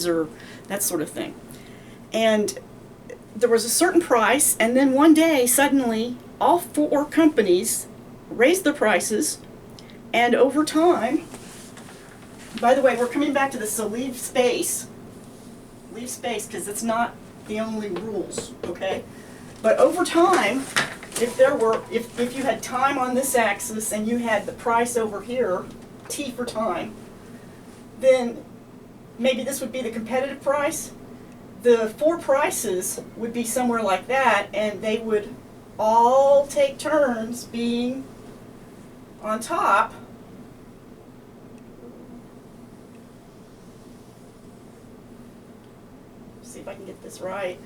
or that sort of thing. And there was a certain price, and then one day, suddenly, all four companies raised their prices, and over time, by the way, we're coming back to this, so leave space, because it's not the only rules, okay? But over time, if you had time on this axis and you had the price over here, T for time, then maybe this would be the competitive price. The four prices would be somewhere like that, and they would all take turns being on top. See if I can get this right.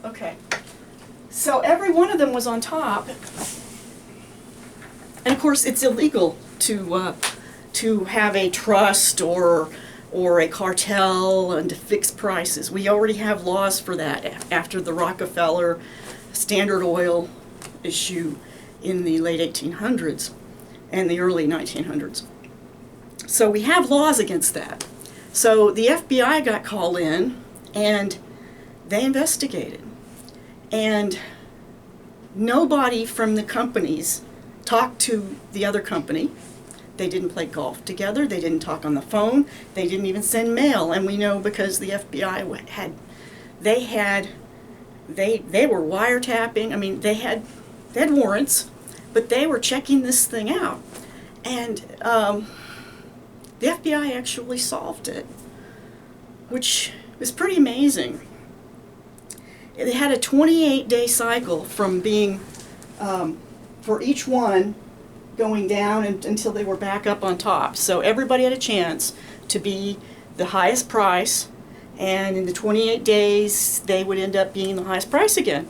Okay, so every one of them was on top, and of course it's illegal to have a trust or a cartel and to fix prices. We already have laws for that after the Rockefeller Standard Oil issue in the late 1800s and the early 1900s. So we have laws against that. So the FBI got called in and they investigated. And nobody from the companies talked to the other company. They didn't play golf together. They didn't talk on the phone. They didn't even send mail. And we know because the FBI they were wiretapping. I mean, they had warrants, but they were checking this thing out. And the FBI actually solved it, which was pretty amazing. They had a 28-day cycle from being, for each one, going down until they were back up on top. So everybody had a chance to be the highest price, and in the 28 days, they would end up being the highest price again.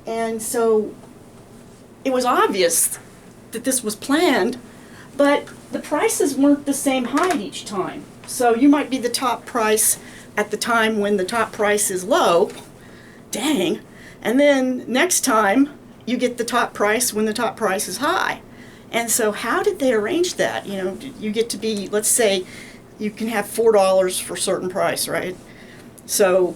And so it was obvious that this was planned, but the prices weren't the same height each time. So you might be the top price at the time when the top price is low, dang, and then next time you get the top price when the top price is high. And so how did they arrange that? You know, you get to be, let's say, you can have $4 for a certain price, right? So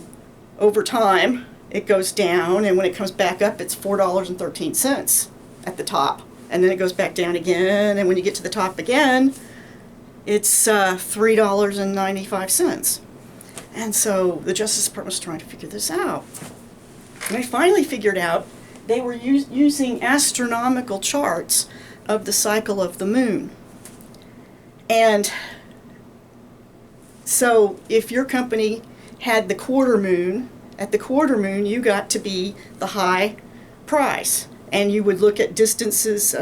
over time, it goes down, and when it comes back up, it's $4.13 at the top. And then it goes back down again, and when you get to the top again, it's $3.95. And so the Justice Department was trying to figure this out. And they finally figured out they were using astronomical charts of the cycle of the moon. And so if your company had the quarter moon, at the quarter moon you got to be the high price. And you would look at distances,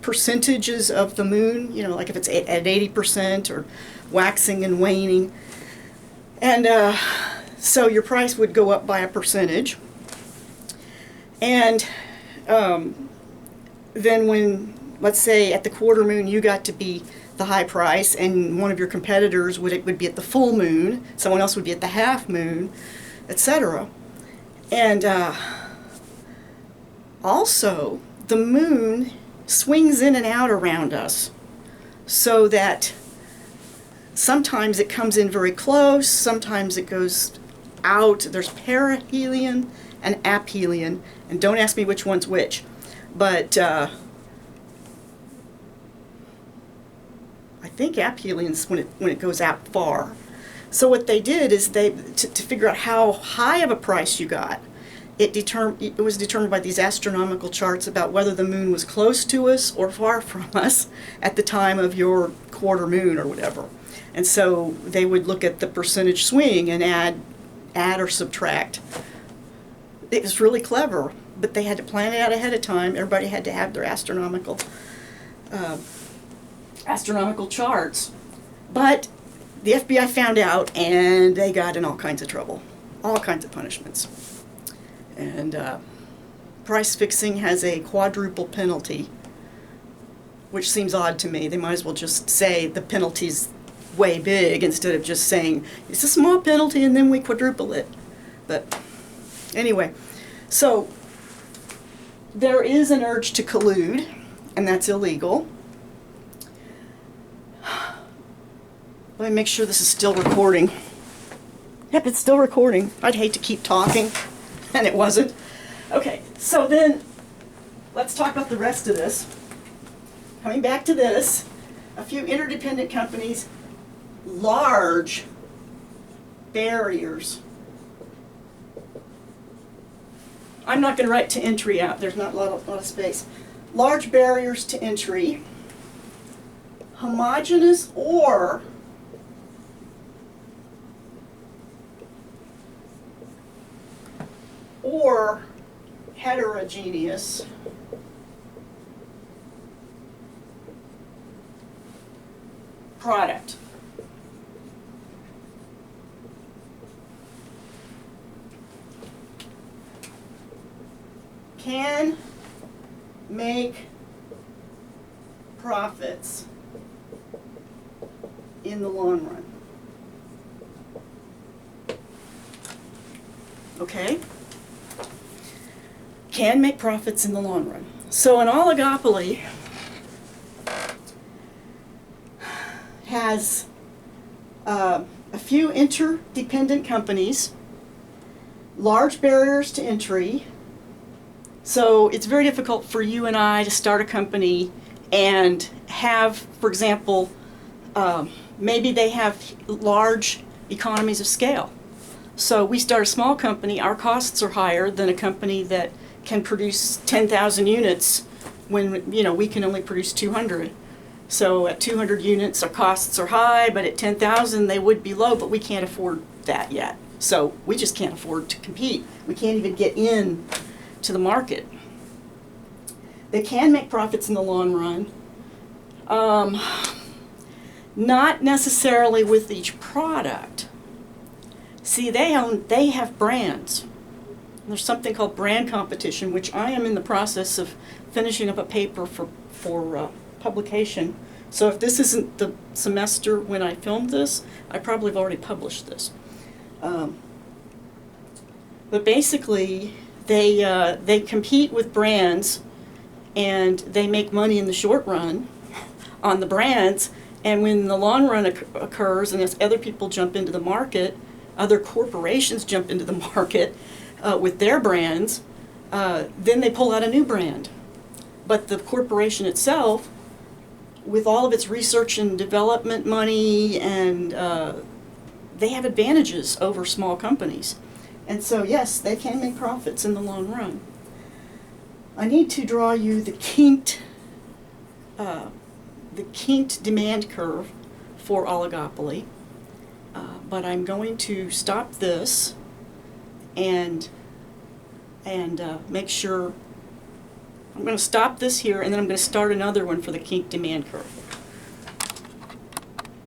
percentages of the moon, like if it's at 80% or waxing and waning. And so your price would go up by a percentage. And then when, let's say at the quarter moon you got to be the high price, and one of your competitors would be at the full moon, someone else would be at the half moon, etc. And also the moon swings in and out around us, so that sometimes it comes in very close, sometimes it goes out. There's perihelion and aphelion, and don't ask me which one's which, but I think aphelion's when it goes out far. So what they did is to figure out how high of a price you got, it was determined by these astronomical charts about whether the moon was close to us or far from us at the time of your quarter moon or whatever. And so they would look at the percentage swing and add or subtract. It was really clever, but they had to plan it out ahead of time. Everybody had to have their astronomical charts. But the FBI found out, and they got in all kinds of trouble, all kinds of punishments. And price fixing has a quadruple penalty, which seems odd to me. They might as well just say the penalty's way big instead of just saying it's a small penalty and then we quadruple it. But anyway, so there is an urge to collude, and that's illegal. Let me make sure this is still recording. Yep, it's still recording. I'd hate to keep talking, and it wasn't. Okay, so then let's talk about the rest of this. Coming back to this, a few interdependent companies, large barriers. I'm not going to write to entry out. There's not a lot of space. Large barriers to entry, homogeneous or heterogeneous product. Can make profits in the long run. Okay? Can make profits in the long run. So an oligopoly has a few interdependent companies, large barriers to entry. So it's very difficult for you and I to start a company and have, for example, maybe they have large economies of scale. So we start a small company, our costs are higher than a company that can produce 10,000 units when, you know, we can only produce 200. So at 200 units, our costs are high, but at 10,000, they would be low, but we can't afford that yet. So we just can't afford to compete. We can't even get in to the market. They can make profits in the long run. Not necessarily with each product. See, they have brands. There's something called brand competition, which I am in the process of finishing up a paper for publication. So if this isn't the semester when I filmed this, I probably have already published this. But basically, they compete with brands, and they make money in the short run on the brands. And when the long run occurs, and as other people jump into the market, other corporations jump into the market with their brands, then they pull out a new brand. But the corporation itself, with all of its research and development money, and they have advantages over small companies. And so, yes, they can make profits in the long run. I need to draw you the kinked demand curve for oligopoly, but I'm going to stop this and make sure. I'm going to stop this here, and then I'm going to start another one for the kinked demand curve.